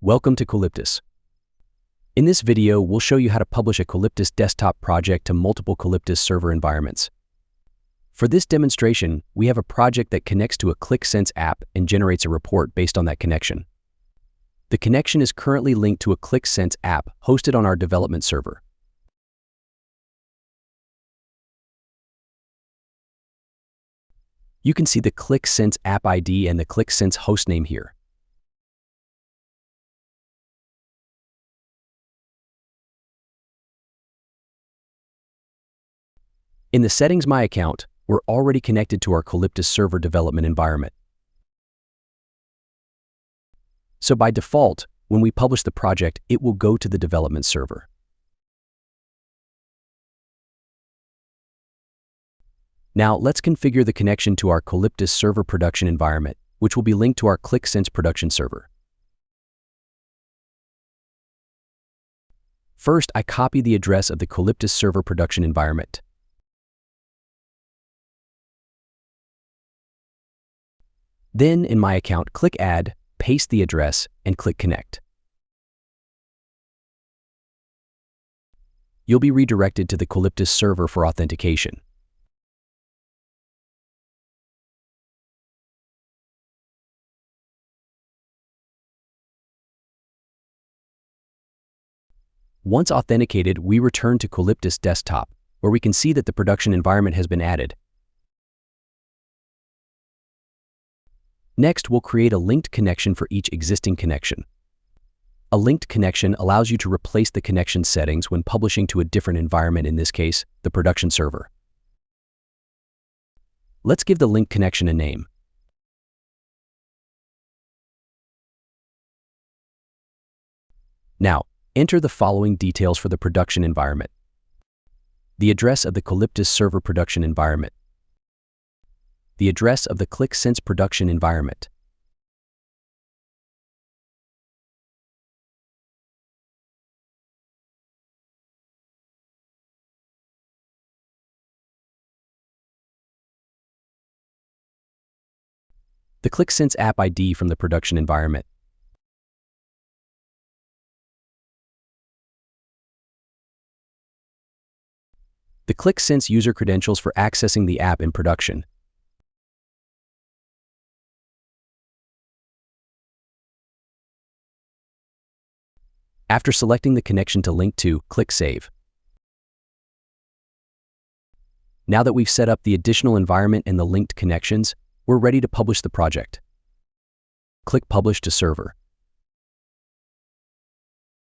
Welcome to Qalyptus. In this video, we'll show you how to publish a Qalyptus Desktop project to multiple Qalyptus Server environments. For this demonstration, we have a project that connects to a Qlik Sense app and generates a report based on that connection. The connection is currently linked to a Qlik Sense app hosted on our development server. You can see the Qlik Sense App ID and the Qlik Sense hostname here. In the Settings My Account, we're already connected to our Qalyptus Server development environment. So by default, when we publish the project, it will go to the development server. Now let's configure the connection to our Qalyptus Server production environment, which will be linked to our Qlik Sense production server. First, I copy the address of the Qalyptus Server production environment. Then, in My Account, click Add, paste the address, and click Connect. You'll be redirected to the Qalyptus server for authentication. Once authenticated, we return to Qalyptus Desktop, where we can see that the production environment has been added. Next, we'll create a linked connection for each existing connection. A linked connection allows you to replace the connection settings when publishing to a different environment, in this case, the production server. Let's give the linked connection a name. Now, enter the following details for the production environment: the address of the Qalyptus Server production environment, the address of the Qlik Sense production environment, the Qlik Sense App ID from the production environment, the Qlik Sense user credentials for accessing the app in production, After selecting the connection to link to, click Save. Now that we've set up the additional environment and the linked connections, we're ready to publish the project. Click Publish to Server.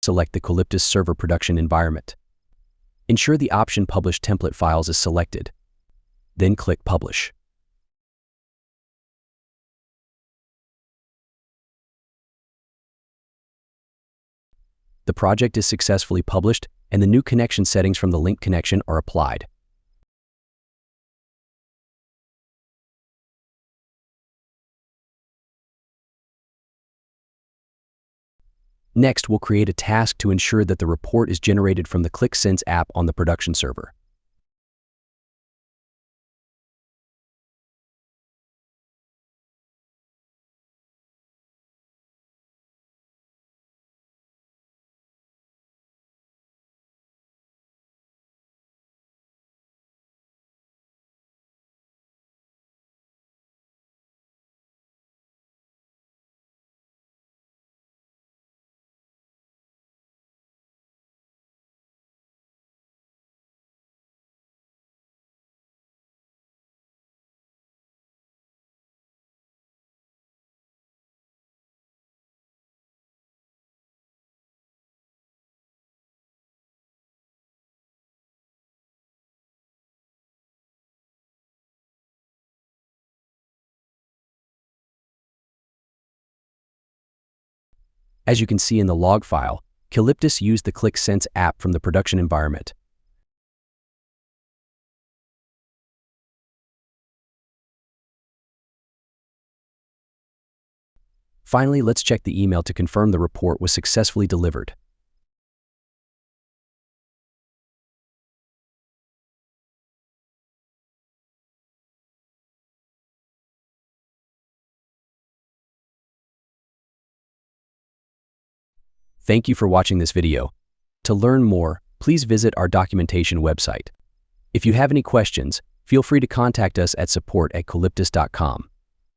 Select the Qalyptus Server production environment. Ensure the option Publish Template Files is selected. Then click Publish. The project is successfully published, and the new connection settings from the linked connection are applied. Next, we'll create a task to ensure that the report is generated from the Qlik Sense app on the production server. As you can see in the log file, Qalyptus used the Qlik Sense app from the production environment. Finally, let's check the email to confirm the report was successfully delivered. Thank you for watching this video. To learn more, please visit our documentation website. If you have any questions, feel free to contact us at support@qalyptus.com.